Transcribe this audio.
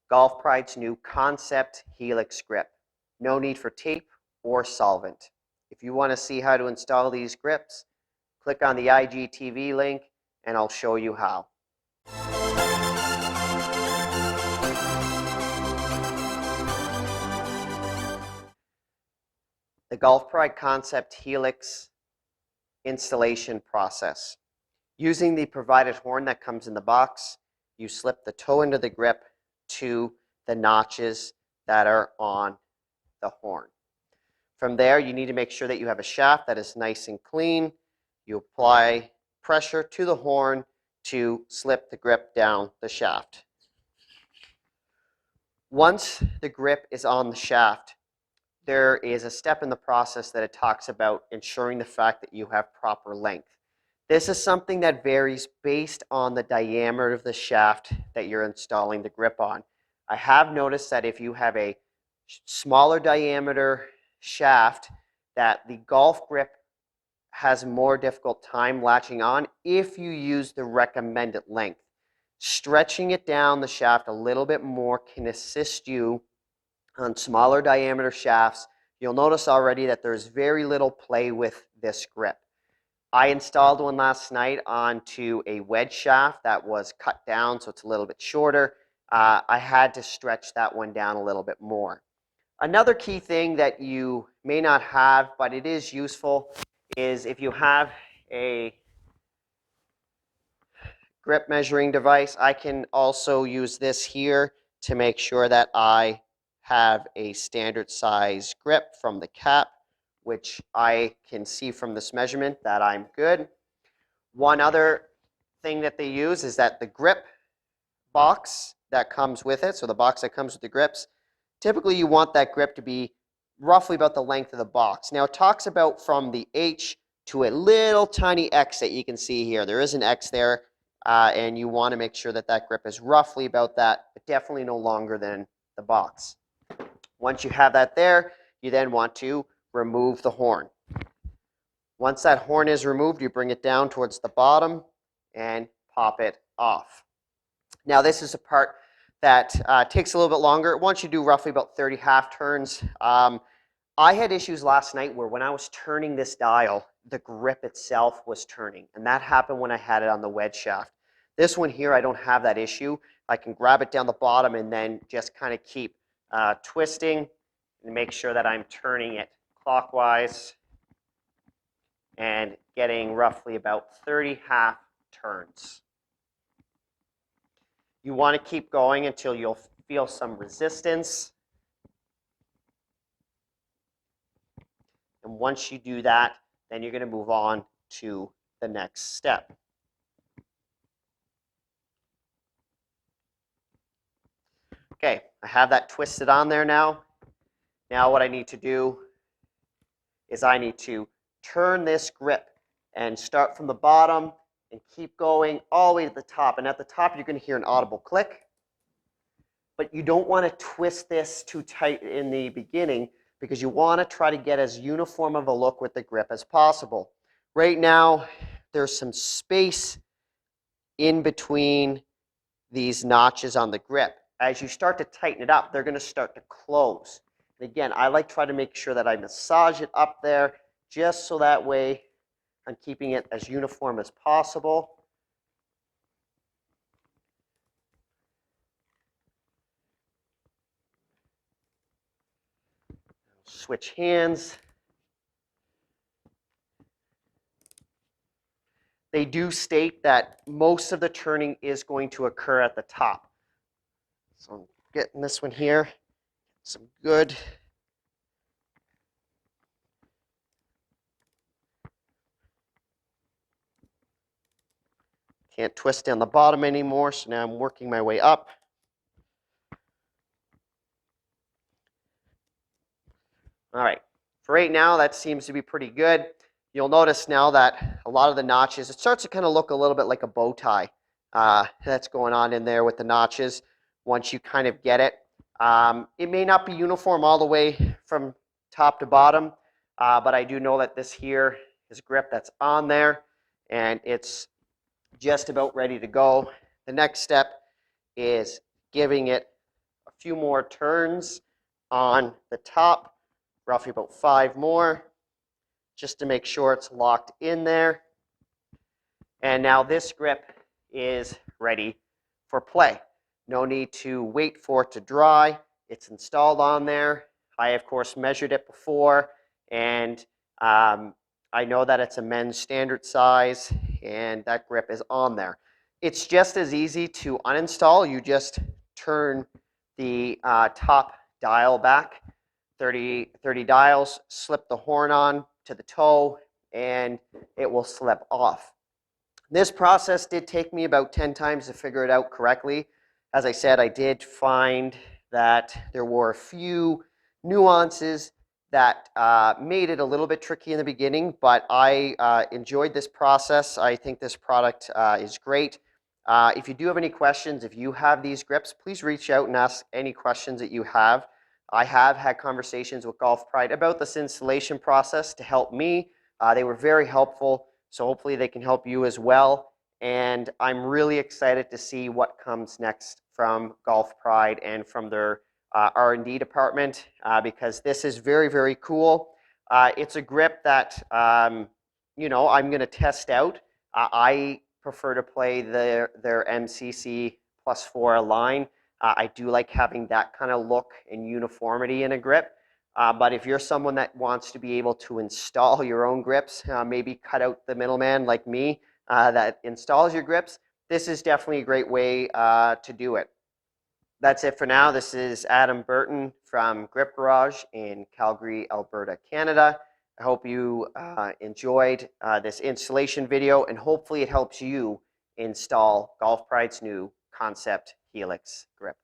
Golf Pride's new Concept Helix grip. No need for tape or solvent. If you want to see how to install these grips, click on the IGTV link and I'll show you how. The Golf Pride Concept Helix installation process. Using the provided horn that comes in the box, you slip the toe into the grip to the notches that are on the horn. From there, you need to make sure that you have a shaft that is nice and clean. You apply pressure to the horn to slip the grip down the shaft. Once the grip is on the shaft, there is a step in the process that it talks about ensuring the fact that you have proper length. This is something that varies based on the diameter of the shaft that you're installing the grip on. I have noticed that if you have a smaller diameter shaft, that the golf grip has more difficult time latching on if you use the recommended length. Stretching it down the shaft a little bit more can assist you on smaller diameter shafts. You'll notice already that there's very little play with this grip. I installed one last night onto a wedge shaft that was cut down, so it's a little bit shorter. I had to stretch that one down a little bit more. Another key thing that you may not have, but it is useful, is if you have a grip measuring device. I can also use this here to make sure that I have a standard size grip from the cap, which I can see from this measurement that I'm good. One other thing that they use is that the grip box that comes with it, so the box that comes with the grips, typically you want that grip to be roughly about the length of the box. Now it talks about from the H to a little tiny X that you can see here. There is an X there, and you want to make sure that that grip is roughly about that, but definitely no longer than the box. Once you have that there, you then want to remove the horn. Once that horn is removed, you bring it down towards the bottom and pop it off. Now this is a part that takes a little bit longer. Once you do roughly about 30 half turns, I had issues last night where when I was turning this dial, the grip itself was turning, and that happened when I had it on the wedge shaft. This one here, I don't have that issue. I can grab it down the bottom and then just kind of keep twisting and make sure that I'm turning it clockwise and getting roughly about 30 half turns. You want to keep going until you'll feel some resistance. And once you do that, then you're going to move on to the next step. Okay, I have that twisted on there now. Now what I need to do is I need to turn this grip and start from the bottom and keep going all the way to the top. And at the top, you're going to hear an audible click. But you don't want to twist this too tight in the beginning because you want to try to get as uniform of a look with the grip as possible. Right now, there's some space in between these notches on the grip. As you start to tighten it up, they're going to start to close. And again, I like to try to make sure that I massage it up there just so that way I'm keeping it as uniform as possible. Switch hands. They do state that most of the turning is going to occur at the top. So I'm getting this one here, some good. Can't twist down the bottom anymore, so now I'm working my way up. All right, for right now, that seems to be pretty good. You'll notice now that a lot of the notches, it starts to kind of look a little bit like a bow tie that's going on in there with the notches once you kind of get it. It may not be uniform all the way from top to bottom, but I do know that this here is a grip that's on there, and it's just about ready to go. The next step is giving it few more turns on the top, roughly about 5 more, just to make sure it's locked in there. And now this grip is ready for play. No need to wait for it to dry. It's installed on there. I, of course, measured it before, and I know that it's a men's standard size, and that grip is on there. It's just as easy to uninstall. You just turn the top dial back 30 dials, slip the horn on to the toe, and it will slip off. This process did take me about 10 times to figure it out correctly. As I said, I did find that there were a few nuances that made it a little bit tricky in the beginning, but I enjoyed this process. I think this product is great. If you do have any questions, if you have these grips, please reach out and ask any questions that you have. I have had conversations with Golf Pride about this installation process to help me. They were very helpful. So hopefully they can help you as well. And I'm really excited to see what comes next from Golf Pride and from their R&D department because this is very, very cool. It's a grip that, you know, I'm going to test out. I prefer to play their MCC +4 line. I do like having that kind of look and uniformity in a grip. But if you're someone that wants to be able to install your own grips, maybe cut out the middleman like me that installs your grips, this is definitely a great way to do it. That's it for now. This is Adam Burton from Grip Garage in Calgary, Alberta, Canada. I hope you enjoyed this installation video, and hopefully it helps you install Golf Pride's new Concept Helix grip.